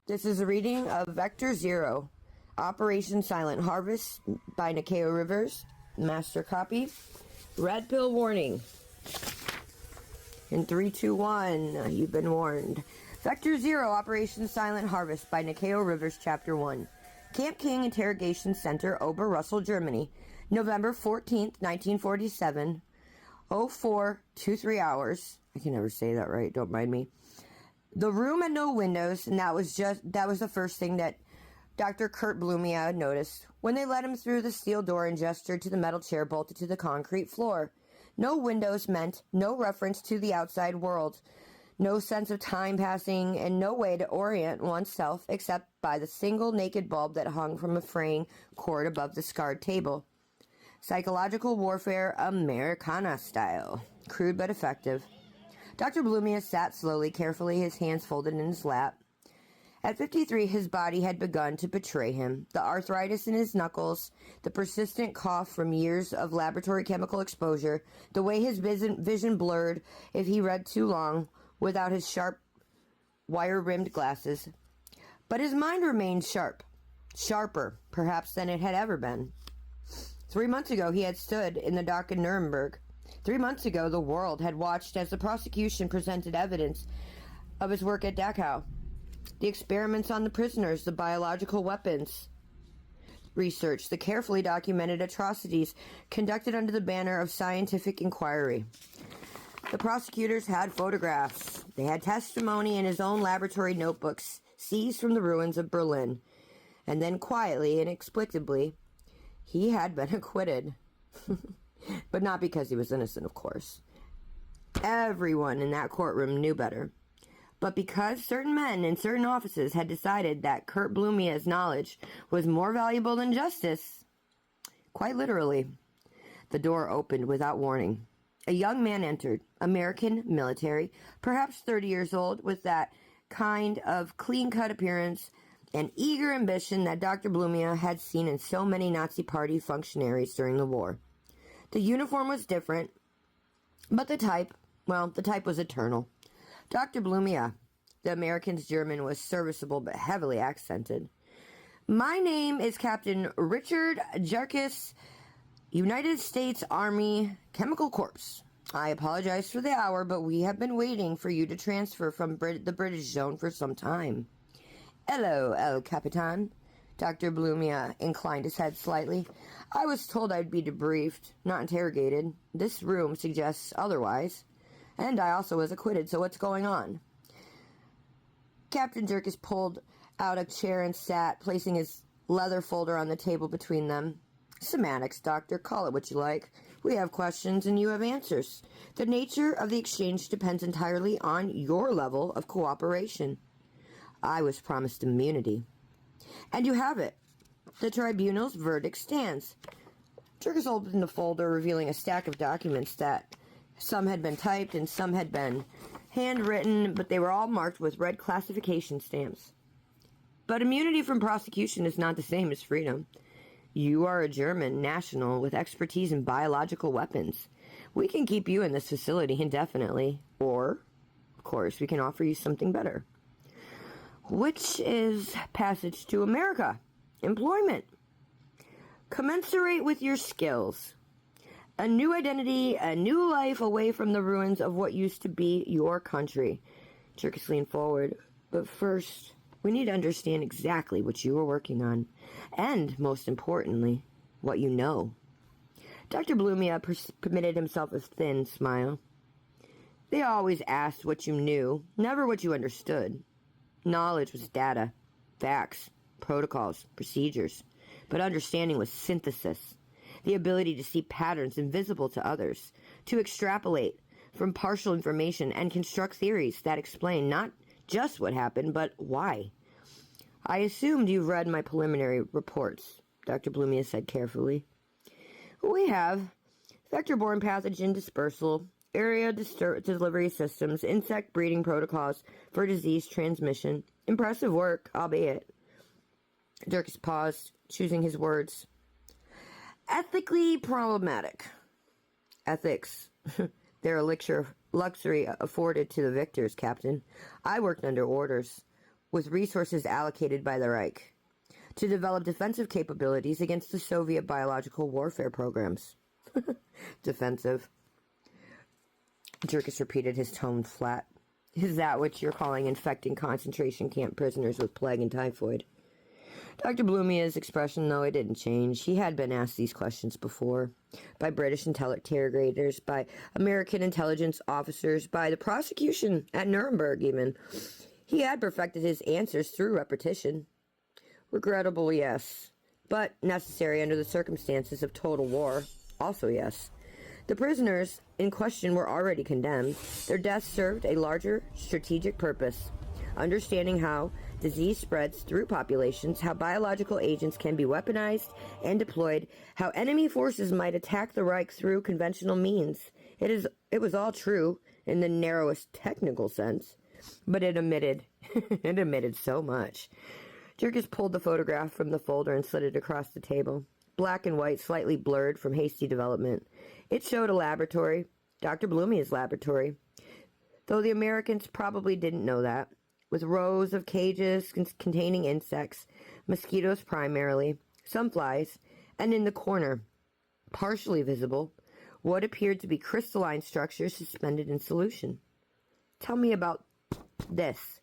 This is a reading of Vector Zero, Operation Silent Harvest by Nikeo Rivers, master copy. Red pill warning. In 3, 2, 1, you've been warned. Vector Zero, Operation Silent Harvest by Nikeo Rivers, Chapter 1. Camp King Interrogation Center, Ober-Russell, Germany. November 14th, 1947. 0423 hours. I can never say that right, don't mind me. The room had no windows, and that was the first thing that Dr. Kurt Blumia had noticed when they let him through the steel door and gestured to the metal chair bolted to the concrete floor. No windows meant no reference to the outside world, no sense of time passing, and no way to orient oneself except by the single naked bulb that hung from a fraying cord above the scarred table. Psychological warfare, Americana style. Crude but effective. Dr. Blumia sat slowly, carefully, his hands folded in his lap. At 53, his body had begun to betray him. The arthritis in his knuckles, the persistent cough from years of laboratory chemical exposure, the way his vision blurred if he read too long without his sharp, wire-rimmed glasses. But his mind remained sharp. Sharper, perhaps, than it had ever been. 3 months ago, he had stood in the dock in Nuremberg. 3 months ago, the world had watched as the prosecution presented evidence of his work at Dachau. The experiments on the prisoners, the biological weapons research, the carefully documented atrocities conducted under the banner of scientific inquiry. The prosecutors had photographs. They had testimony in his own laboratory notebooks, seized from the ruins of Berlin. And then quietly, inexplicably, he had been acquitted. But not because he was innocent, of course. Everyone in that courtroom knew better. But because certain men in certain offices had decided that Kurt Blumia's knowledge was more valuable than justice, quite literally, the door opened without warning. A young man entered, American military, perhaps 30 years old, with that kind of clean-cut appearance and eager ambition that Dr. Blumia had seen in so many Nazi Party functionaries during the war. The uniform was different, but the type was eternal. Dr. Blumia, the American's German, was serviceable but heavily accented. My name is Captain Richard Jarkis, United States Army Chemical Corps. I apologize for the hour, but we have been waiting for you to transfer from the British zone for some time. Hello, El Capitan. Dr. Blumia inclined his head slightly. I was told I'd be debriefed, not interrogated. This room suggests otherwise. And I also was acquitted, so what's going on? Captain Jerkis pulled out a chair and sat, placing his leather folder on the table between them. Semantics, Doctor. Call it what you like. We have questions and you have answers. The nature of the exchange depends entirely on your level of cooperation. I was promised immunity. And you have it. The tribunal's verdict stands. Jerkis opened the folder, revealing a stack of documents that some had been typed and some had been handwritten, but they were all marked with red classification stamps. But immunity from prosecution is not the same as freedom. You are a German national with expertise in biological weapons. We can keep you in this facility indefinitely, or, of course, we can offer you something better. Which is passage to America. Employment. Commensurate with your skills. A new identity, a new life away from the ruins of what used to be your country. Jerkis leaned forward. But first, we need to understand exactly what you are working on. And, most importantly, what you know. Dr. Blumia permitted himself a thin smile. They always asked what you knew, never what you understood. Knowledge was data, facts, protocols, procedures, but understanding was synthesis, the ability to see patterns invisible to others, to extrapolate from partial information and construct theories that explain not just what happened, but why. I assumed you've read my preliminary reports, Dr. Blumia said carefully. We have. Vector-borne pathogen dispersal, area delivery systems, insect breeding protocols for disease transmission. Impressive work, albeit. Jerkis paused, choosing his words. Ethically problematic. Ethics. They're a luxury afforded to the victors, Captain. I worked under orders. with resources allocated by the Reich to develop defensive capabilities against the Soviet biological warfare programs. Defensive. Jerkis repeated, his tone flat. Is that what you're calling infecting concentration camp prisoners with plague and typhoid? Dr. Blumia's expression, though, it didn't change. He had been asked these questions before. By British interrogators, by American intelligence officers, by the prosecution at Nuremberg, even. He had perfected his answers through repetition. Regrettable, yes. But necessary under the circumstances of total war. Also, yes. The prisoners in question were already condemned. Their deaths served a larger strategic purpose. Understanding how disease spreads through populations, how biological agents can be weaponized and deployed, how enemy forces might attack the Reich through conventional means. It was all true in the narrowest technical sense, but it omitted so much. Jerkis pulled the photograph from the folder and slid it across the table. Black and white, slightly blurred from hasty development. It showed a laboratory, Dr. Blumia's laboratory, though the Americans probably didn't know that, with rows of cages containing insects, mosquitoes primarily, some flies, and in the corner, partially visible, what appeared to be crystalline structures suspended in solution. Tell me about this,